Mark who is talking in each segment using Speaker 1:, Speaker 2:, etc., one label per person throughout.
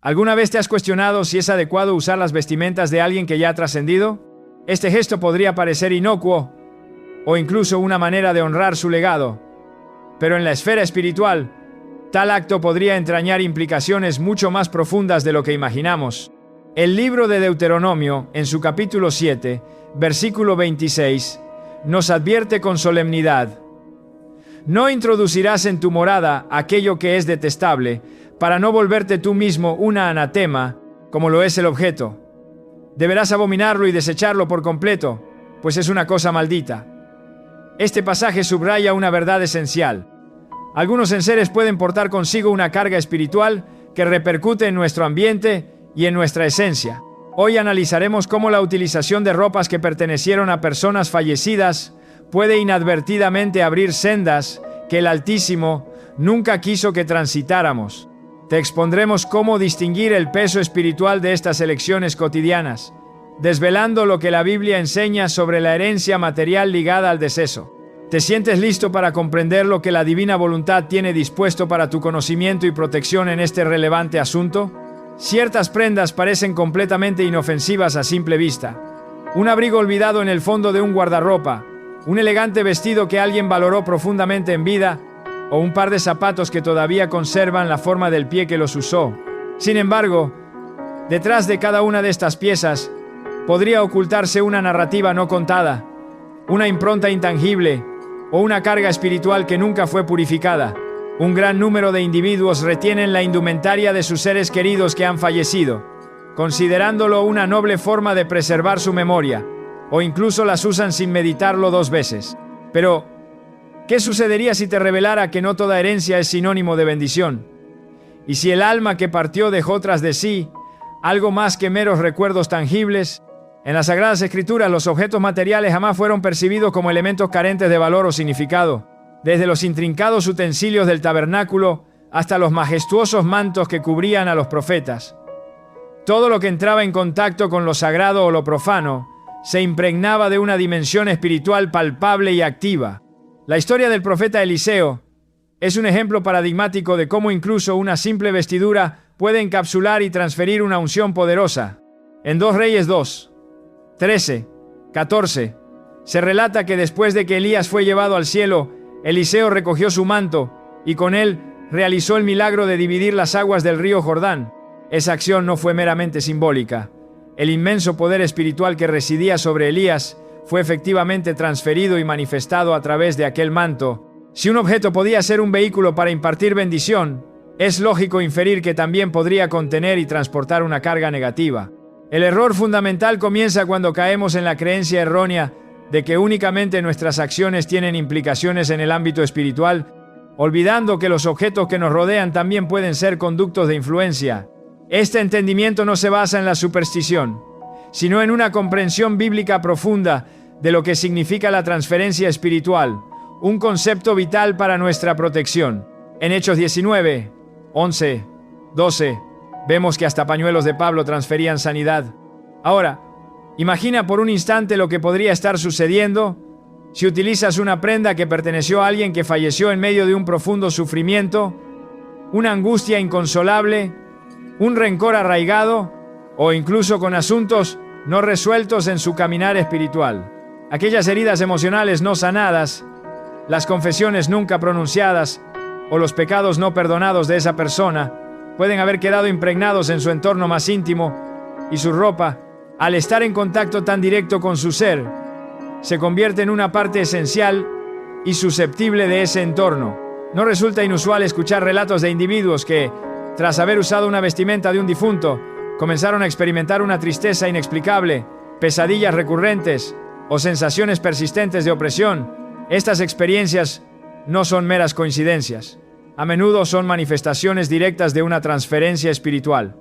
Speaker 1: ¿Alguna vez te has cuestionado si es adecuado usar las vestimentas de alguien que ya ha trascendido? Este gesto podría parecer inocuo o incluso una manera de honrar su legado, pero en la esfera espiritual, tal acto podría entrañar implicaciones mucho más profundas de lo que imaginamos. El libro de Deuteronomio, en su capítulo 7, versículo 26, nos advierte con solemnidad: no introducirás en tu morada aquello que es detestable, para no volverte tú mismo una anatema, como lo es el objeto. Deberás abominarlo y desecharlo por completo, pues es una cosa maldita. Este pasaje subraya una verdad esencial. Algunos enseres pueden portar consigo una carga espiritual que repercute en nuestro ambiente y en nuestra esencia. Hoy analizaremos cómo la utilización de ropas que pertenecieron a personas fallecidas puede inadvertidamente abrir sendas que el Altísimo nunca quiso que transitáramos. Te expondremos cómo distinguir el peso espiritual de estas elecciones cotidianas, desvelando lo que la Biblia enseña sobre la herencia material ligada al deceso. ¿Te sientes listo para comprender lo que la divina voluntad tiene dispuesto para tu conocimiento y protección en este relevante asunto? Ciertas prendas parecen completamente inofensivas a simple vista. Un abrigo olvidado en el fondo de un guardarropa, un elegante vestido que alguien valoró profundamente en vida, o un par de zapatos que todavía conservan la forma del pie que los usó. Sin embargo, detrás de cada una de estas piezas podría ocultarse una narrativa no contada, una impronta intangible o una carga espiritual que nunca fue purificada. Un gran número de individuos retienen la indumentaria de sus seres queridos que han fallecido, considerándolo una noble forma de preservar su memoria, o incluso las usan sin meditarlo 2 veces. Pero, ¿qué sucedería si te revelara que no toda herencia es sinónimo de bendición? Y si el alma que partió dejó tras de sí algo más que meros recuerdos tangibles. En las Sagradas Escrituras, los objetos materiales jamás fueron percibidos como elementos carentes de valor o significado. Desde los intrincados utensilios del tabernáculo hasta los majestuosos mantos que cubrían a los profetas. Todo lo que entraba en contacto con lo sagrado o lo profano se impregnaba de una dimensión espiritual palpable y activa. La historia del profeta Eliseo es un ejemplo paradigmático de cómo incluso una simple vestidura puede encapsular y transferir una unción poderosa. En 2 Reyes 2, 13, 14, se relata que después de que Elías fue llevado al cielo, Eliseo recogió su manto y con él realizó el milagro de dividir las aguas del río Jordán. Esa acción no fue meramente simbólica. El inmenso poder espiritual que residía sobre Elías fue efectivamente transferido y manifestado a través de aquel manto. Si un objeto podía ser un vehículo para impartir bendición, es lógico inferir que también podría contener y transportar una carga negativa. El error fundamental comienza cuando caemos en la creencia errónea de que únicamente nuestras acciones tienen implicaciones en el ámbito espiritual, olvidando que los objetos que nos rodean también pueden ser conductos de influencia. Este entendimiento no se basa en la superstición, sino en una comprensión bíblica profunda de lo que significa la transferencia espiritual, un concepto vital para nuestra protección. En Hechos 19, 11, 12, vemos que hasta pañuelos de Pablo transferían sanidad. Ahora, imagina por un instante lo que podría estar sucediendo si utilizas una prenda que perteneció a alguien que falleció en medio de un profundo sufrimiento, una angustia inconsolable, un rencor arraigado, o incluso con asuntos no resueltos en su caminar espiritual. Aquellas heridas emocionales no sanadas, las confesiones nunca pronunciadas, o los pecados no perdonados de esa persona, pueden haber quedado impregnados en su entorno más íntimo, y su ropa, al estar en contacto tan directo con su ser, se convierte en una parte esencial y susceptible de ese entorno. No resulta inusual escuchar relatos de individuos que, tras haber usado una vestimenta de un difunto, comenzaron a experimentar una tristeza inexplicable, pesadillas recurrentes o sensaciones persistentes de opresión. Estas experiencias no son meras coincidencias. A menudo son manifestaciones directas de una transferencia espiritual.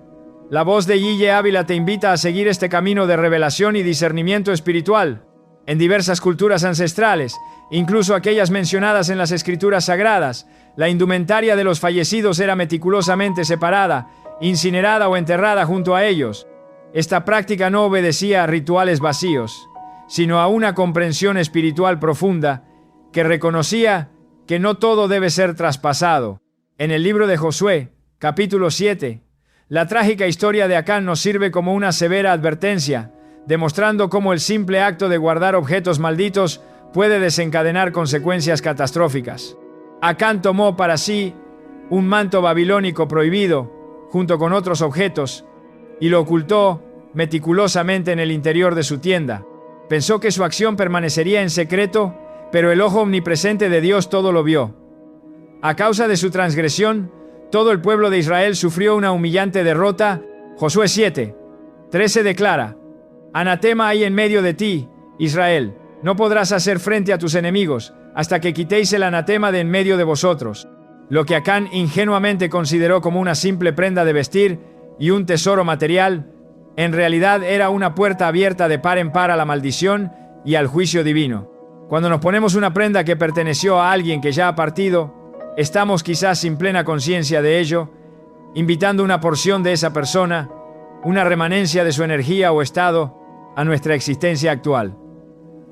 Speaker 1: La voz de Yille Ávila te invita a seguir este camino de revelación y discernimiento espiritual. En diversas culturas ancestrales, incluso aquellas mencionadas en las escrituras sagradas, la indumentaria de los fallecidos era meticulosamente separada, incinerada o enterrada junto a ellos. Esta práctica no obedecía a rituales vacíos, sino a una comprensión espiritual profunda que reconocía que no todo debe ser traspasado. En el libro de Josué, capítulo 7, La trágica historia de Acán nos sirve como una severa advertencia, demostrando cómo el simple acto de guardar objetos malditos puede desencadenar consecuencias catastróficas. Acán tomó para sí un manto babilónico prohibido, junto con otros objetos, y lo ocultó meticulosamente en el interior de su tienda. Pensó que su acción permanecería en secreto, pero el ojo omnipresente de Dios todo lo vio. A causa de su transgresión, todo el pueblo de Israel sufrió una humillante derrota. Josué 7:13 declara: Anatema hay en medio de ti, Israel. No podrás hacer frente a tus enemigos, hasta que quitéis el anatema de en medio de vosotros. Lo que Acán ingenuamente consideró como una simple prenda de vestir y un tesoro material, en realidad era una puerta abierta de par en par a la maldición y al juicio divino. Cuando nos ponemos una prenda que perteneció a alguien que ya ha partido, estamos quizás sin plena conciencia de ello, invitando una porción de esa persona, una remanencia de su energía o estado, a nuestra existencia actual.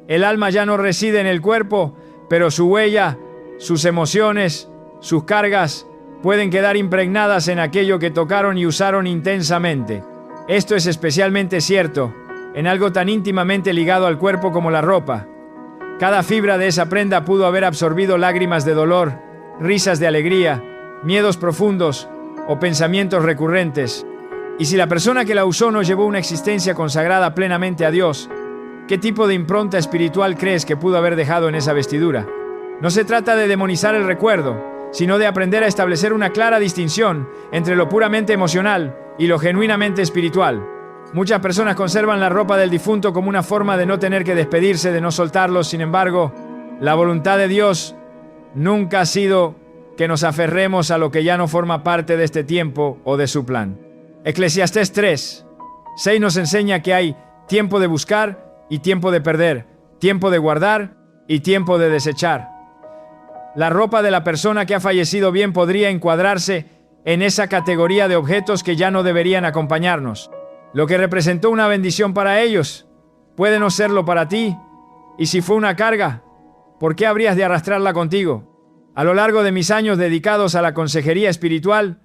Speaker 1: El alma ya no reside en el cuerpo, pero su huella, sus emociones, sus cargas, pueden quedar impregnadas en aquello que tocaron y usaron intensamente. Esto es especialmente cierto en algo tan íntimamente ligado al cuerpo como la ropa. Cada fibra de esa prenda pudo haber absorbido lágrimas de dolor, risas de alegría, miedos profundos o pensamientos recurrentes. Y si la persona que la usó no llevó una existencia consagrada plenamente a Dios, ¿qué tipo de impronta espiritual crees que pudo haber dejado en esa vestidura? No se trata de demonizar el recuerdo, sino de aprender a establecer una clara distinción entre lo puramente emocional y lo genuinamente espiritual. Muchas personas conservan la ropa del difunto como una forma de no tener que despedirse, de no soltarlos. Sin embargo, la voluntad de Dios nunca ha sido que nos aferremos a lo que ya no forma parte de este tiempo o de su plan. Eclesiastés 3:6 nos enseña que hay tiempo de buscar y tiempo de perder, tiempo de guardar y tiempo de desechar. La ropa de la persona que ha fallecido bien podría encuadrarse en esa categoría de objetos que ya no deberían acompañarnos. Lo que representó una bendición para ellos puede no serlo para ti, y si fue una carga, ¿por qué habrías de arrastrarla contigo? A lo largo de mis años dedicados a la consejería espiritual,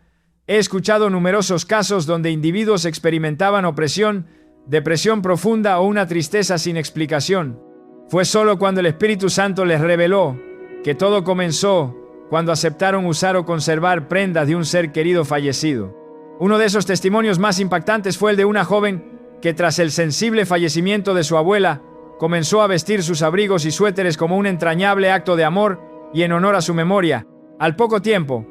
Speaker 1: he escuchado numerosos casos donde individuos experimentaban opresión, depresión profunda o una tristeza sin explicación. Fue solo cuando el Espíritu Santo les reveló que todo comenzó cuando aceptaron usar o conservar prendas de un ser querido fallecido. Uno de esos testimonios más impactantes fue el de una joven que, tras el sensible fallecimiento de su abuela, comenzó a vestir sus abrigos y suéteres como un entrañable acto de amor y en honor a su memoria. Al poco tiempo,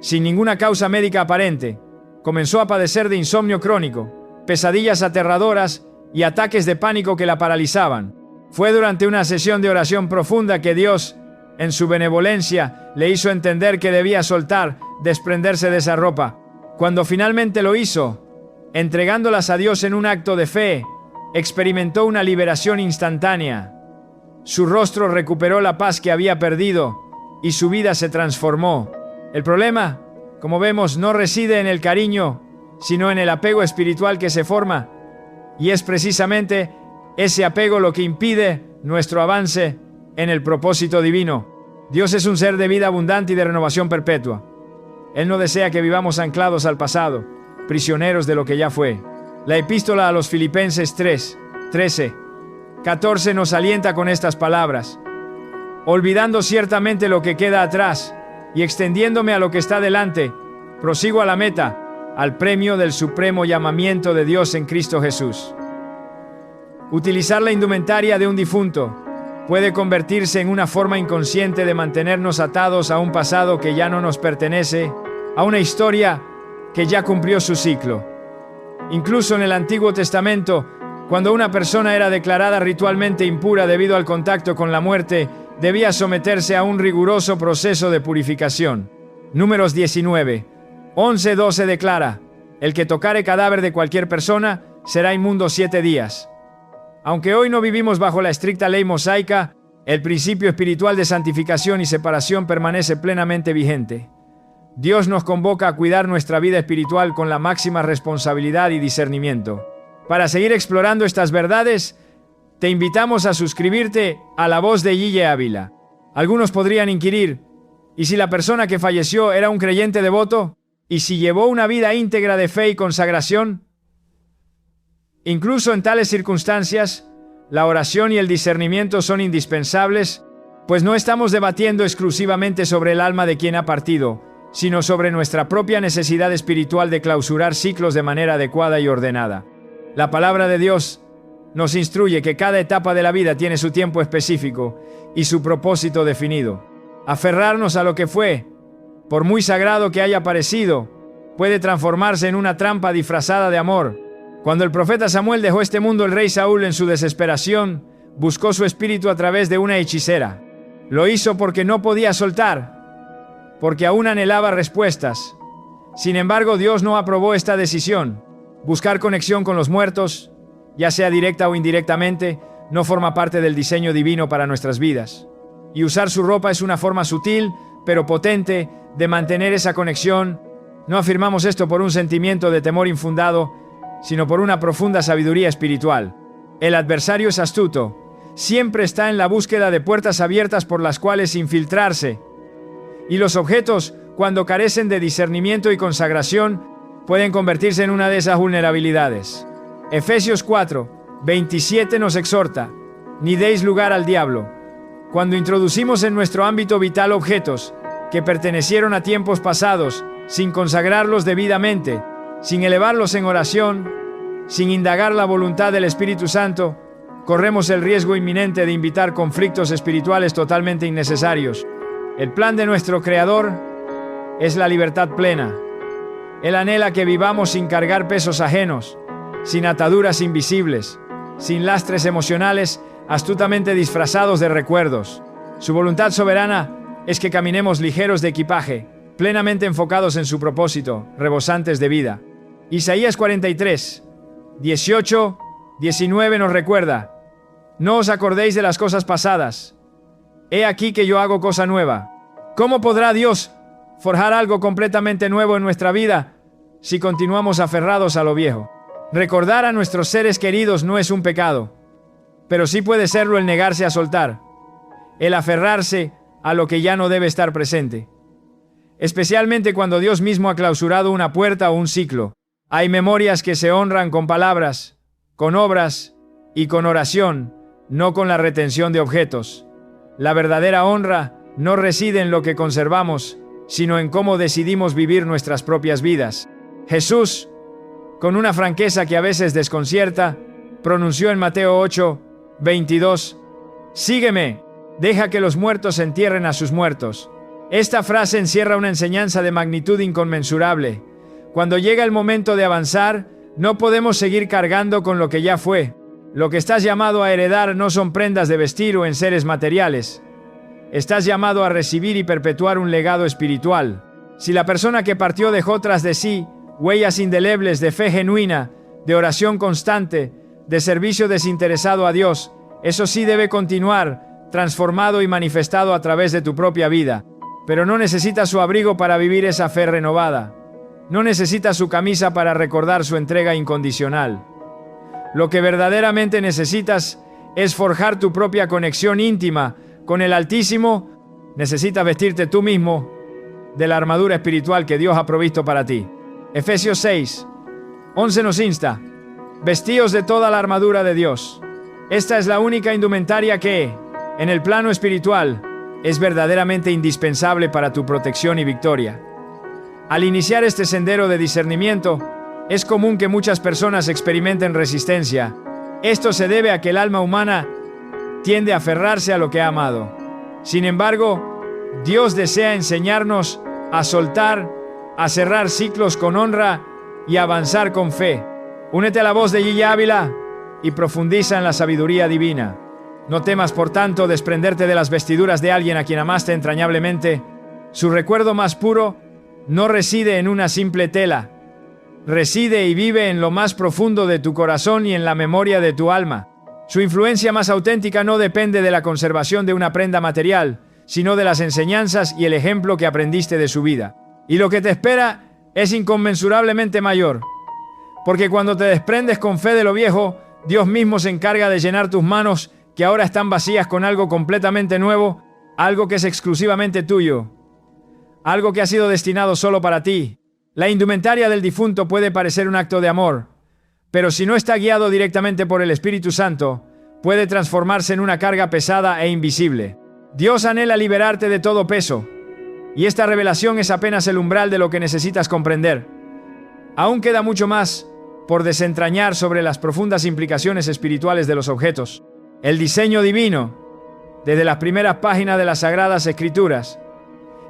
Speaker 1: sin ninguna causa médica aparente, comenzó a padecer de insomnio crónico, pesadillas aterradoras y ataques de pánico que la paralizaban. Fue durante una sesión de oración profunda que Dios, en su benevolencia, le hizo entender que debía soltar, desprenderse de esa ropa. Cuando finalmente lo hizo, entregándolas a Dios en un acto de fe, experimentó una liberación instantánea. Su rostro recuperó la paz que había perdido y su vida se transformó. El problema, como vemos, no reside en el cariño, sino en el apego espiritual que se forma, y es precisamente ese apego lo que impide nuestro avance en el propósito divino. Dios es un ser de vida abundante y de renovación perpetua. Él no desea que vivamos anclados al pasado, prisioneros de lo que ya fue. La epístola a los Filipenses 3:13-14 nos alienta con estas palabras: olvidando ciertamente lo que queda atrás y extendiéndome a lo que está delante, prosigo a la meta, al premio del supremo llamamiento de Dios en Cristo Jesús. Utilizar la indumentaria de un difunto puede convertirse en una forma inconsciente de mantenernos atados a un pasado que ya no nos pertenece, a una historia que ya cumplió su ciclo. Incluso en el Antiguo Testamento, cuando una persona era declarada ritualmente impura debido al contacto con la muerte, debía someterse a un riguroso proceso de purificación. Números 19:11-12 declara: el que tocare cadáver de cualquier persona será inmundo 7 días. Aunque hoy no vivimos bajo la estricta ley mosaica, el principio espiritual de santificación y separación permanece plenamente vigente. Dios nos convoca a cuidar nuestra vida espiritual con la máxima responsabilidad y discernimiento. Para seguir explorando estas verdades, te invitamos a suscribirte a La Voz de Guille Ávila. Algunos podrían inquirir: ¿y si la persona que falleció era un creyente devoto? y si llevó una vida íntegra de fe y consagración. Incluso en tales circunstancias, la oración y el discernimiento son indispensables, pues no estamos debatiendo exclusivamente sobre el alma de quien ha partido, sino sobre nuestra propia necesidad espiritual de clausurar ciclos de manera adecuada y ordenada. La palabra de Dios nos instruye que cada etapa de la vida tiene su tiempo específico y su propósito definido. Aferrarnos a lo que fue, por muy sagrado que haya parecido, puede transformarse en una trampa disfrazada de amor. Cuando el profeta Samuel dejó este mundo, el rey Saúl, en su desesperación, buscó su espíritu a través de una hechicera. Lo hizo porque no podía soltar, porque aún anhelaba respuestas. Sin embargo, Dios no aprobó esta decisión. Buscar conexión con los muertos, ya sea directa o indirectamente, no forma parte del diseño divino para nuestras vidas. Y usar su ropa es una forma sutil, pero potente, de mantener esa conexión. No afirmamos esto por un sentimiento de temor infundado, sino por una profunda sabiduría espiritual. El adversario es astuto. Siempre está en la búsqueda de puertas abiertas por las cuales infiltrarse. Y los objetos, cuando carecen de discernimiento y consagración, pueden convertirse en una de esas vulnerabilidades. Efesios 4:27 nos exhorta: ni deis lugar al diablo. Cuando introducimos en nuestro ámbito vital objetos que pertenecieron a tiempos pasados, sin consagrarlos debidamente, sin elevarlos en oración, sin indagar la voluntad del Espíritu Santo, corremos el riesgo inminente de invitar conflictos espirituales totalmente innecesarios. El plan de nuestro Creador es la libertad plena. Él anhela que vivamos sin cargar pesos ajenos, sin ataduras invisibles, sin lastres emocionales astutamente disfrazados de recuerdos. Su voluntad soberana es que caminemos ligeros de equipaje, plenamente enfocados en su propósito, rebosantes de vida. Isaías 43:18-19 nos recuerda: no os acordéis de las cosas pasadas. He aquí que yo hago cosa nueva. ¿Cómo podrá Dios forjar algo completamente nuevo en nuestra vida si continuamos aferrados a lo viejo? Recordar a nuestros seres queridos no es un pecado, pero sí puede serlo el negarse a soltar, el aferrarse a lo que ya no debe estar presente. Especialmente cuando Dios mismo ha clausurado una puerta o un ciclo. Hay memorias que se honran con palabras, con obras y con oración, no con la retención de objetos. La verdadera honra no reside en lo que conservamos, sino en cómo decidimos vivir nuestras propias vidas. Jesús, con una franqueza que a veces desconcierta, pronunció en Mateo 8:22: sígueme, deja que los muertos entierren a sus muertos. Esta frase encierra una enseñanza de magnitud inconmensurable. Cuando llega el momento de avanzar, no podemos seguir cargando con lo que ya fue. Lo que estás llamado a heredar no son prendas de vestir o enseres materiales. Estás llamado a recibir y perpetuar un legado espiritual. Si la persona que partió dejó tras de sí huellas indelebles de fe genuina, de oración constante, de servicio desinteresado a Dios, eso sí debe continuar, transformado y manifestado a través de tu propia vida. Pero no necesitas su abrigo para vivir esa fe renovada. No necesitas su camisa para recordar su entrega incondicional. Lo que verdaderamente necesitas es forjar tu propia conexión íntima con el Altísimo. Necesitas vestirte tú mismo de la armadura espiritual que Dios ha provisto para ti. Efesios 6:11 nos insta: vestíos de toda la armadura de Dios. Esta es la única indumentaria que, en el plano espiritual, es verdaderamente indispensable para tu protección y victoria. Al iniciar este sendero de discernimiento, es común que muchas personas experimenten resistencia. Esto se debe a que el alma humana tiende a aferrarse a lo que ha amado. Sin embargo, Dios desea enseñarnos a soltar, a cerrar ciclos con honra y a avanzar con fe. Únete a la voz de Gigi Ávila y profundiza en la sabiduría divina. No temas, por tanto, desprenderte de las vestiduras de alguien a quien amaste entrañablemente. Su recuerdo más puro no reside en una simple tela. Reside y vive en lo más profundo de tu corazón y en la memoria de tu alma. Su influencia más auténtica no depende de la conservación de una prenda material, sino de las enseñanzas y el ejemplo que aprendiste de su vida. Y lo que te espera es inconmensurablemente mayor. Porque cuando te desprendes con fe de lo viejo, Dios mismo se encarga de llenar tus manos, que ahora están vacías, con algo completamente nuevo, algo que es exclusivamente tuyo, algo que ha sido destinado solo para ti. La indumentaria del difunto puede parecer un acto de amor, pero si no está guiado directamente por el Espíritu Santo, puede transformarse en una carga pesada e invisible. Dios anhela liberarte de todo peso, y esta revelación es apenas el umbral de lo que necesitas comprender. Aún queda mucho más por desentrañar sobre las profundas implicaciones espirituales de los objetos. El diseño divino, desde las primeras páginas de las Sagradas Escrituras,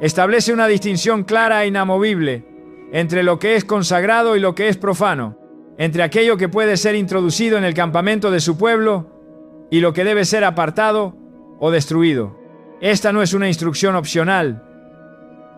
Speaker 1: establece una distinción clara e inamovible entre lo que es consagrado y lo que es profano, entre aquello que puede ser introducido en el campamento de su pueblo y lo que debe ser apartado o destruido. Esta no es una instrucción opcional,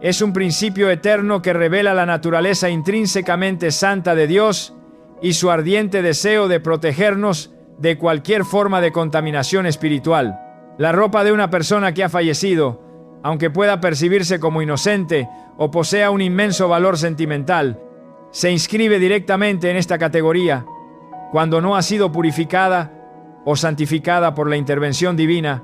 Speaker 1: es un principio eterno que revela la naturaleza intrínsecamente santa de Dios y su ardiente deseo de protegernos de cualquier forma de contaminación espiritual. La ropa de una persona que ha fallecido, aunque pueda percibirse como inocente o posea un inmenso valor sentimental, se inscribe directamente en esta categoría cuando no ha sido purificada o santificada por la intervención divina,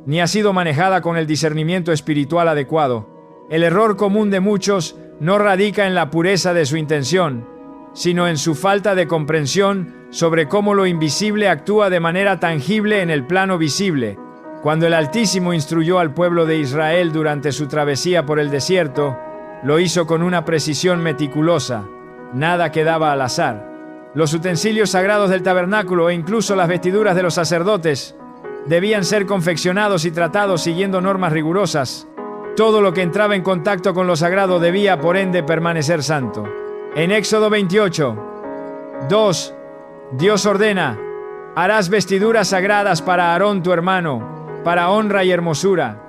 Speaker 1: ni ha sido manejada con el discernimiento espiritual adecuado. El error común de muchos no radica en la pureza de su intención, sino en su falta de comprensión sobre cómo lo invisible actúa de manera tangible en el plano visible. Cuando el Altísimo instruyó al pueblo de Israel durante su travesía por el desierto, lo hizo con una precisión meticulosa. Nada quedaba al azar. Los utensilios sagrados del tabernáculo e incluso las vestiduras de los sacerdotes debían ser confeccionados y tratados siguiendo normas rigurosas. Todo lo que entraba en contacto con lo sagrado debía, por ende, permanecer santo. En Éxodo 28:2, Dios ordena: harás vestiduras sagradas para Aarón tu hermano, para honra y hermosura.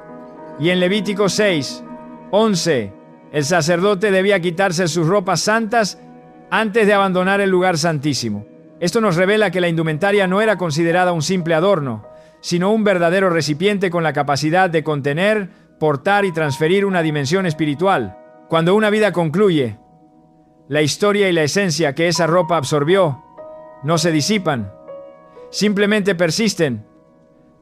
Speaker 1: Y en Levítico 6:11, el sacerdote debía quitarse sus ropas santas antes de abandonar el lugar santísimo. Esto nos revela que la indumentaria no era considerada un simple adorno, sino un verdadero recipiente con la capacidad de contener, portar y transferir una dimensión espiritual. Cuando una vida concluye, la historia y la esencia que esa ropa absorbió no se disipan, simplemente persisten,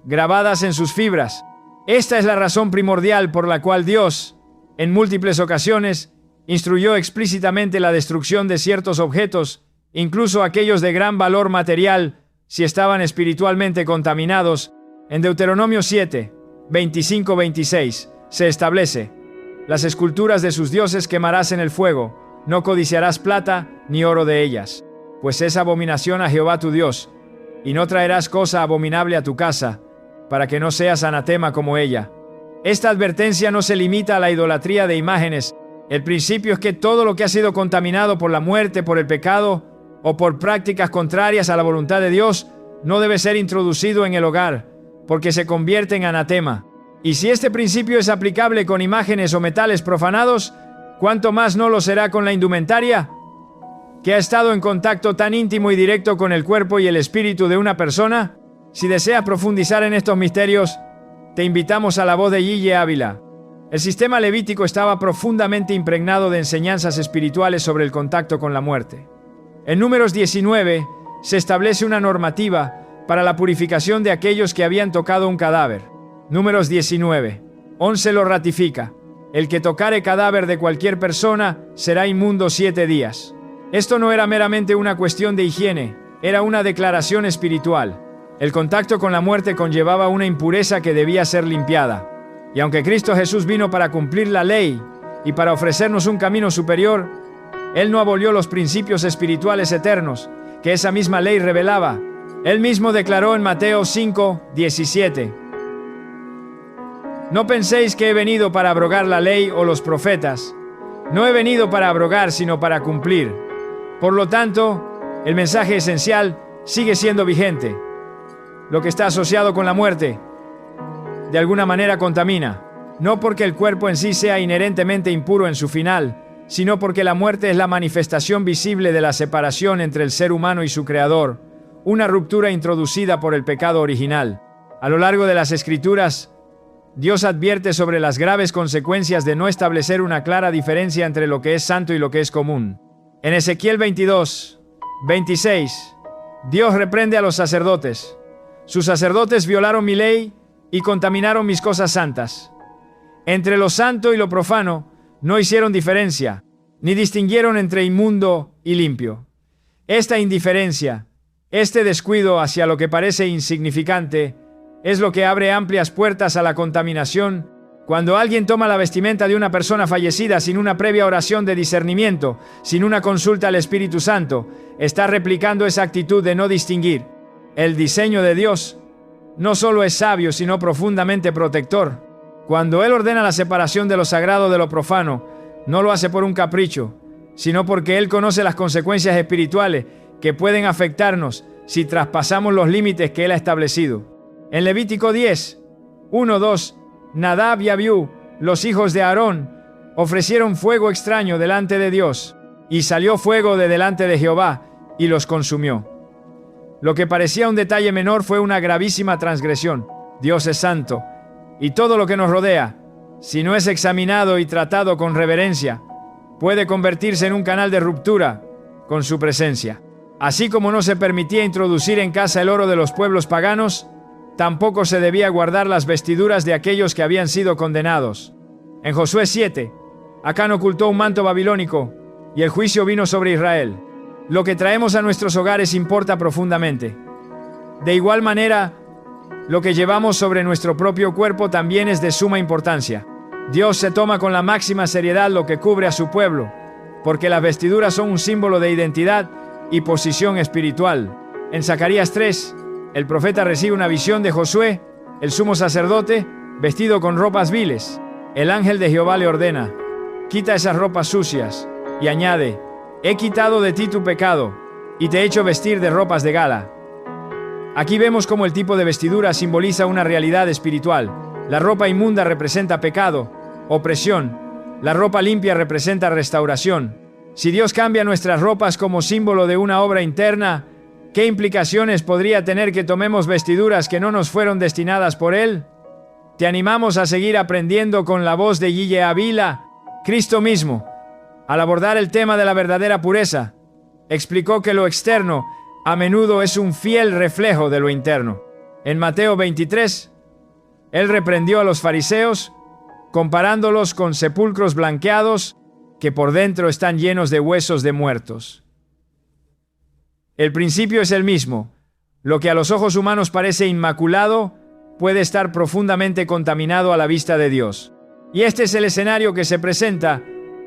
Speaker 1: grabadas en sus fibras. Esta es la razón primordial por la cual Dios, en múltiples ocasiones, instruyó explícitamente la destrucción de ciertos objetos, incluso aquellos de gran valor material, si estaban espiritualmente contaminados. En Deuteronomio 7:25-26 se establece: las esculturas de sus dioses quemarás en el fuego, no codiciarás plata ni oro de ellas, pues es abominación a Jehová tu Dios, y no traerás cosa abominable a tu casa, para que no seas anatema como ella. Esta advertencia no se limita a la idolatría de imágenes. El principio es que todo lo que ha sido contaminado por la muerte, por el pecado o por prácticas contrarias a la voluntad de Dios no debe ser introducido en el hogar, porque se convierte en anatema. Y si este principio es aplicable con imágenes o metales profanados, ¿cuánto más no lo será con la indumentaria, que ha estado en contacto tan íntimo y directo con el cuerpo y el espíritu de una persona? Si deseas profundizar en estos misterios, te invitamos a la voz de Gille Ávila. El sistema levítico estaba profundamente impregnado de enseñanzas espirituales sobre el contacto con la muerte. En Números 19 se establece una normativa para la purificación de aquellos que habían tocado un cadáver. Números 19:11 lo ratifica: el que tocare cadáver de cualquier persona será inmundo 7 días. Esto no era meramente una cuestión de higiene, era una declaración espiritual. El contacto con la muerte conllevaba una impureza que debía ser limpiada. Y aunque Cristo Jesús vino para cumplir la ley y para ofrecernos un camino superior, Él no abolió los principios espirituales eternos que esa misma ley revelaba. Él mismo declaró en Mateo 5:17: no penséis que he venido para abrogar la ley o los profetas. No he venido para abrogar, sino para cumplir. Por lo tanto, el mensaje esencial sigue siendo vigente. Lo que está asociado con la muerte, de alguna manera contamina, no porque el cuerpo en sí sea inherentemente impuro en su final, sino porque la muerte es la manifestación visible de la separación entre el ser humano y su creador, una ruptura introducida por el pecado original. A lo largo de las Escrituras, Dios advierte sobre las graves consecuencias de no establecer una clara diferencia entre lo que es santo y lo que es común. En Ezequiel 22:26, Dios reprende a los sacerdotes. Sus sacerdotes violaron mi ley y contaminaron mis cosas santas. Entre lo santo y lo profano no hicieron diferencia, ni distinguieron entre inmundo y limpio. Esta indiferencia, este descuido hacia lo que parece insignificante, es lo que abre amplias puertas a la contaminación. Cuando alguien toma la vestimenta de una persona fallecida sin una previa oración de discernimiento, sin una consulta al Espíritu Santo, está replicando esa actitud de no distinguir. El diseño de Dios no solo es sabio, sino profundamente protector. Cuando Él ordena la separación de lo sagrado de lo profano, no lo hace por un capricho, sino porque Él conoce las consecuencias espirituales que pueden afectarnos si traspasamos los límites que Él ha establecido. En Levítico 10, 1-2, Nadab y Abiú, los hijos de Aarón, ofrecieron fuego extraño delante de Dios, y salió fuego de delante de Jehová, y los consumió. Lo que parecía un detalle menor fue una gravísima transgresión. Dios es santo, y todo lo que nos rodea, si no es examinado y tratado con reverencia, puede convertirse en un canal de ruptura con su presencia. Así como no se permitía introducir en casa el oro de los pueblos paganos, tampoco se debía guardar las vestiduras de aquellos que habían sido condenados. En Josué 7, Acán ocultó un manto babilónico, y el juicio vino sobre Israel. Lo que traemos a nuestros hogares importa profundamente. De igual manera, lo que llevamos sobre nuestro propio cuerpo también es de suma importancia. Dios se toma con la máxima seriedad lo que cubre a su pueblo, porque las vestiduras son un símbolo de identidad y posición espiritual. En Zacarías 3, el profeta recibe una visión de Josué, el sumo sacerdote, vestido con ropas viles. El ángel de Jehová le ordena: quita esas ropas sucias, y añade: he quitado de ti tu pecado, y te he hecho vestir de ropas de gala. Aquí vemos cómo el tipo de vestidura simboliza una realidad espiritual. La ropa inmunda representa pecado, opresión. La ropa limpia representa restauración. Si Dios cambia nuestras ropas como símbolo de una obra interna, ¿qué implicaciones podría tener que tomemos vestiduras que no nos fueron destinadas por Él? Te animamos a seguir aprendiendo con la voz de Guille Avila. Cristo mismo, al abordar el tema de la verdadera pureza, explicó que lo externo a menudo es un fiel reflejo de lo interno. En Mateo 23, Él reprendió a los fariseos, comparándolos con sepulcros blanqueados que por dentro están llenos de huesos de muertos. El principio es el mismo. Lo que a los ojos humanos parece inmaculado puede estar profundamente contaminado a la vista de Dios. Y este es el escenario que se presenta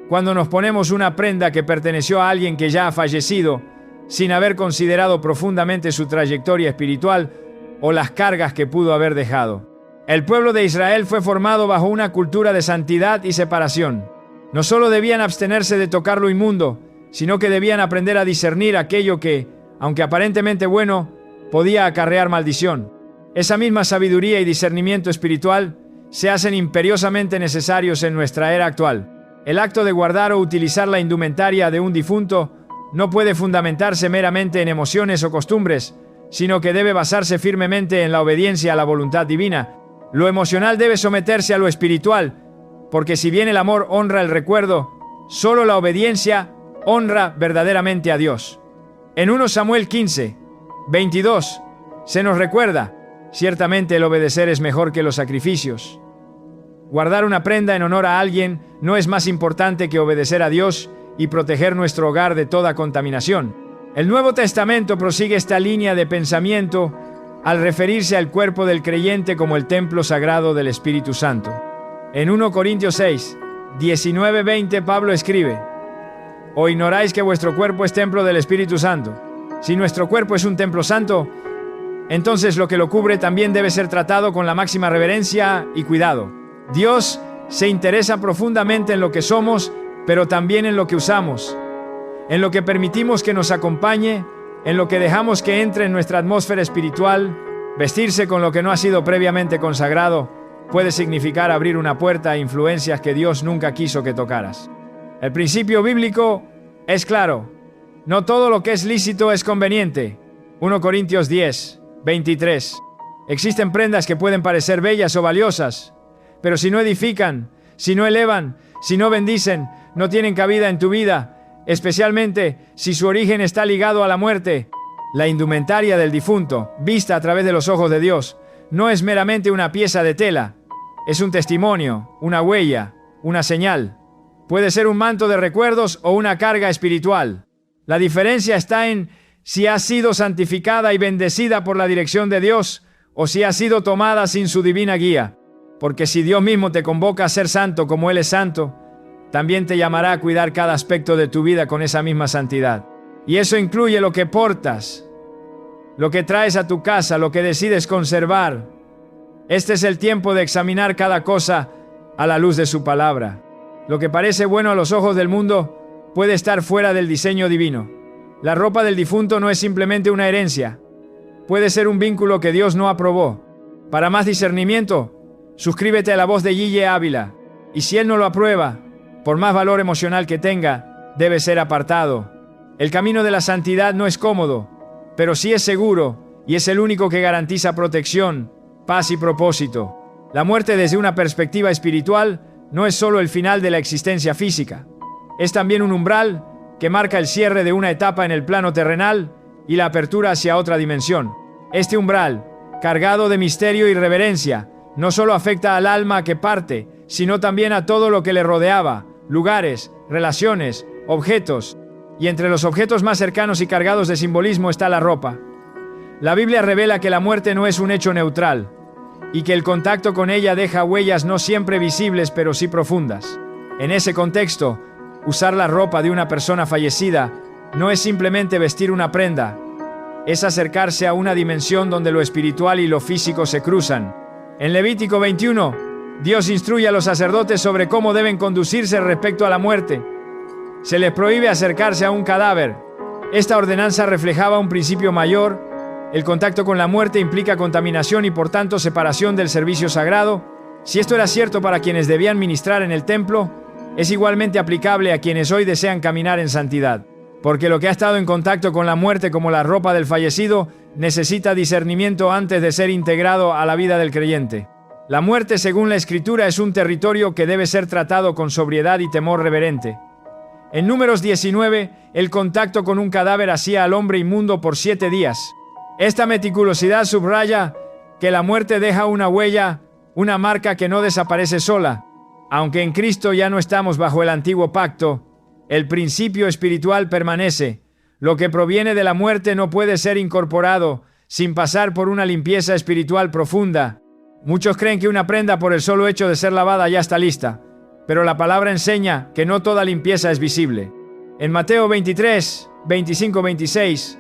Speaker 1: cuando nos ponemos una prenda que perteneció a alguien que ya ha fallecido, sin haber considerado profundamente su trayectoria espiritual o las cargas que pudo haber dejado. El pueblo de Israel fue formado bajo una cultura de santidad y separación. No solo debían abstenerse de tocar lo inmundo, sino que debían aprender a discernir aquello que, aunque aparentemente bueno, podía acarrear maldición. Esa misma sabiduría y discernimiento espiritual se hacen imperiosamente necesarios en nuestra era actual. El acto de guardar o utilizar la indumentaria de un difunto no puede fundamentarse meramente en emociones o costumbres, sino que debe basarse firmemente en la obediencia a la voluntad divina. Lo emocional debe someterse a lo espiritual, porque si bien el amor honra el recuerdo, solo la obediencia honra verdaderamente a Dios. En 1 Samuel 15, 22, se nos recuerda: ciertamente el obedecer es mejor que los sacrificios. Guardar una prenda en honor a alguien no es más importante que obedecer a Dios y proteger nuestro hogar de toda contaminación. El Nuevo Testamento prosigue esta línea de pensamiento al referirse al cuerpo del creyente como el templo sagrado del Espíritu Santo. En 1 Corintios 6, 19-20, Pablo escribe: ¿o ignoráis que vuestro cuerpo es templo del Espíritu Santo? Si nuestro cuerpo es un templo santo, entonces lo que lo cubre también debe ser tratado con la máxima reverencia y cuidado. Dios se interesa profundamente en lo que somos, pero también en lo que usamos, en lo que permitimos que nos acompañe, en lo que dejamos que entre en nuestra atmósfera espiritual. Vestirse con lo que no ha sido previamente consagrado puede significar abrir una puerta a influencias que Dios nunca quiso que tocaras. El principio bíblico es claro: no todo lo que es lícito es conveniente. 1 Corintios 10, 23. Existen prendas que pueden parecer bellas o valiosas, pero si no edifican, si no elevan, si no bendicen, no tienen cabida en tu vida, especialmente si su origen está ligado a la muerte. La indumentaria del difunto, vista a través de los ojos de Dios, no es meramente una pieza de tela, es un testimonio, una huella, una señal. Puede ser un manto de recuerdos o una carga espiritual. La diferencia está en si ha sido santificada y bendecida por la dirección de Dios o si ha sido tomada sin su divina guía. Porque si Dios mismo te convoca a ser santo como Él es santo, también te llamará a cuidar cada aspecto de tu vida con esa misma santidad. Y eso incluye lo que portas, lo que traes a tu casa, lo que decides conservar. Este es el tiempo de examinar cada cosa a la luz de su palabra. Lo que parece bueno a los ojos del mundo puede estar fuera del diseño divino. La ropa del difunto no es simplemente una herencia. Puede ser un vínculo que Dios no aprobó. Para más discernimiento, suscríbete a La Voz de Guille Ávila. Y si Él no lo aprueba, por más valor emocional que tenga, debe ser apartado. El camino de la santidad no es cómodo, pero sí es seguro y es el único que garantiza protección, paz y propósito. La muerte desde una perspectiva espiritual no es solo el final de la existencia física. Es también un umbral que marca el cierre de una etapa en el plano terrenal y la apertura hacia otra dimensión. Este umbral, cargado de misterio y reverencia, no solo afecta al alma que parte, sino también a todo lo que le rodeaba, lugares, relaciones, objetos. Y entre los objetos más cercanos y cargados de simbolismo está la ropa. La Biblia revela que la muerte no es un hecho neutral, y que el contacto con ella deja huellas no siempre visibles, pero sí profundas. En ese contexto, usar la ropa de una persona fallecida no es simplemente vestir una prenda, es acercarse a una dimensión donde lo espiritual y lo físico se cruzan. En Levítico 21, Dios instruye a los sacerdotes sobre cómo deben conducirse respecto a la muerte. Se les prohíbe acercarse a un cadáver. Esta ordenanza reflejaba un principio mayor. El contacto con la muerte implica contaminación y por tanto separación del servicio sagrado. Si esto era cierto para quienes debían ministrar en el templo, es igualmente aplicable a quienes hoy desean caminar en santidad. Porque lo que ha estado en contacto con la muerte, como la ropa del fallecido, necesita discernimiento antes de ser integrado a la vida del creyente. La muerte, según la Escritura, es un territorio que debe ser tratado con sobriedad y temor reverente. En Números 19, el contacto con un cadáver hacía al hombre inmundo por 7 días. Esta meticulosidad subraya que la muerte deja una huella, una marca que no desaparece sola. Aunque en Cristo ya no estamos bajo el antiguo pacto, el principio espiritual permanece. Lo que proviene de la muerte no puede ser incorporado sin pasar por una limpieza espiritual profunda. Muchos creen que una prenda por el solo hecho de ser lavada ya está lista, pero la palabra enseña que no toda limpieza es visible. En Mateo 23, 25-26,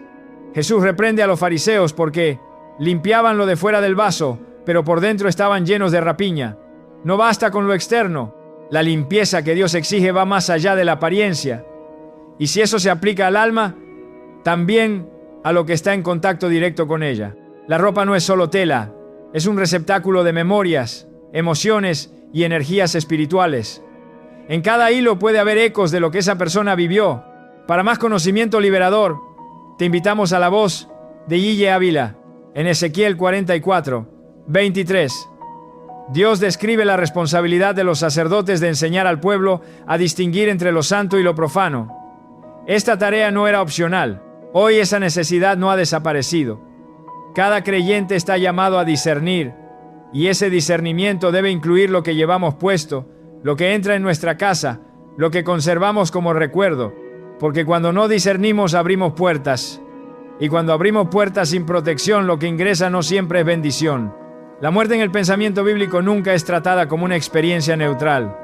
Speaker 1: Jesús reprende a los fariseos porque limpiaban lo de fuera del vaso, pero por dentro estaban llenos de rapiña. No basta con lo externo. La limpieza que Dios exige va más allá de la apariencia. Y si eso se aplica al alma, también a lo que está en contacto directo con ella. La ropa no es solo tela, es un receptáculo de memorias, emociones y energías espirituales. En cada hilo puede haber ecos de lo que esa persona vivió. Para más conocimiento liberador, te invitamos a La Voz de Guille Ávila, en Ezequiel 44, 23. Dios describe la responsabilidad de los sacerdotes de enseñar al pueblo a distinguir entre lo santo y lo profano. Esta tarea no era opcional. Hoy esa necesidad no ha desaparecido. Cada creyente está llamado a discernir, y ese discernimiento debe incluir lo que llevamos puesto, lo que entra en nuestra casa, lo que conservamos como recuerdo, porque cuando no discernimos abrimos puertas, y cuando abrimos puertas sin protección, lo que ingresa no siempre es bendición. La muerte en el pensamiento bíblico nunca es tratada como una experiencia neutral.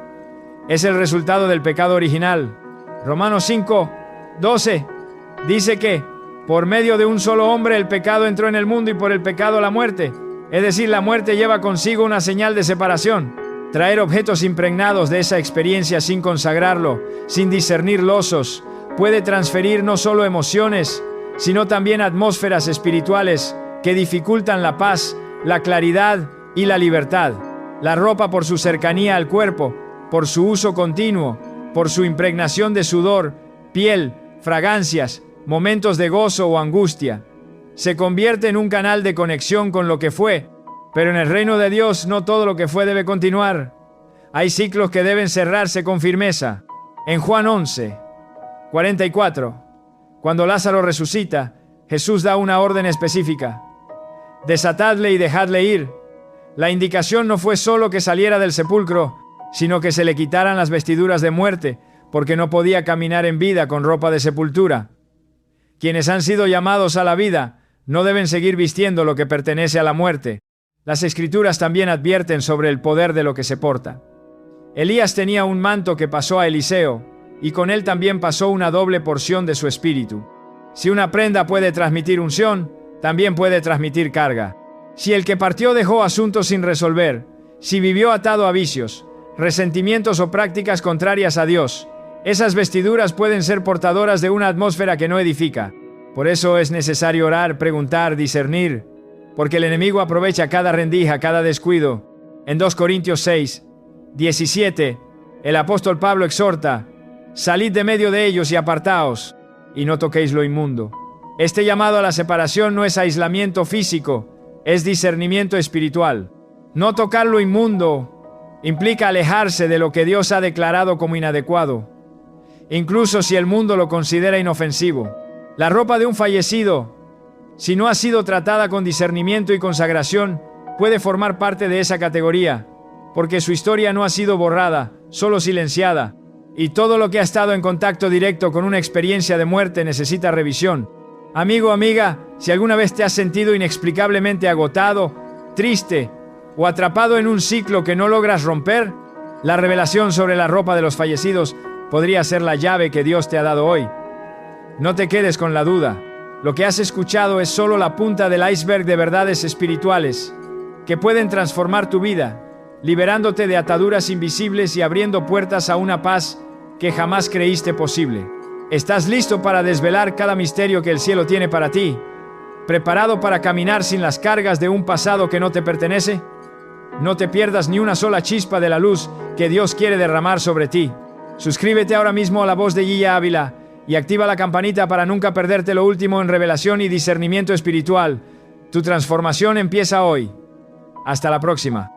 Speaker 1: Es el resultado del pecado original. Romanos 5, 12 dice que por medio de un solo hombre el pecado entró en el mundo y por el pecado la muerte. Es decir, la muerte lleva consigo una señal de separación. Traer objetos impregnados de esa experiencia sin consagrarlo, sin discernir losos, puede transferir no solo emociones, sino también atmósferas espirituales que dificultan la paz, la claridad y la libertad. La ropa, por su cercanía al cuerpo, por su uso continuo, por su impregnación de sudor, piel, fragancias, momentos de gozo o angustia, se convierte en un canal de conexión con lo que fue. Pero en el reino de Dios no todo lo que fue debe continuar. Hay ciclos que deben cerrarse con firmeza. En Juan 11, 44, cuando Lázaro resucita, Jesús da una orden específica: desatadle y dejadle ir. La indicación no fue solo que saliera del sepulcro, sino que se le quitaran las vestiduras de muerte, porque no podía caminar en vida con ropa de sepultura. Quienes han sido llamados a la vida no deben seguir vistiendo lo que pertenece a la muerte. Las Escrituras también advierten sobre el poder de lo que se porta. Elías tenía un manto que pasó a Eliseo, y con él también pasó una doble porción de su espíritu. Si una prenda puede transmitir unción, también puede transmitir carga. Si el que partió dejó asuntos sin resolver, si vivió atado a vicios, resentimientos o prácticas contrarias a Dios, esas vestiduras pueden ser portadoras de una atmósfera que no edifica. Por eso es necesario orar, preguntar, discernir, porque el enemigo aprovecha cada rendija, cada descuido. En 2 Corintios 6, 17, el apóstol Pablo exhorta: salid de medio de ellos y apartaos, y no toquéis lo inmundo. Este llamado a la separación no es aislamiento físico, es discernimiento espiritual. No tocar lo inmundo implica alejarse de lo que Dios ha declarado como inadecuado, incluso si el mundo lo considera inofensivo. La ropa de un fallecido, si no ha sido tratada con discernimiento y consagración, puede formar parte de esa categoría, porque su historia no ha sido borrada, solo silenciada, y todo lo que ha estado en contacto directo con una experiencia de muerte necesita revisión. Amigo, amiga, si alguna vez te has sentido inexplicablemente agotado, triste o atrapado en un ciclo que no logras romper, la revelación sobre la ropa de los fallecidos podría ser la llave que Dios te ha dado hoy. No te quedes con la duda. Lo que has escuchado es solo la punta del iceberg de verdades espirituales que pueden transformar tu vida, liberándote de ataduras invisibles y abriendo puertas a una paz que jamás creíste posible. ¿Estás listo para desvelar cada misterio que el cielo tiene para ti? ¿Preparado para caminar sin las cargas de un pasado que no te pertenece? No te pierdas ni una sola chispa de la luz que Dios quiere derramar sobre ti. Suscríbete ahora mismo a La Voz de Guilla Ávila y activa la campanita para nunca perderte lo último en revelación y discernimiento espiritual. Tu transformación empieza hoy. Hasta la próxima.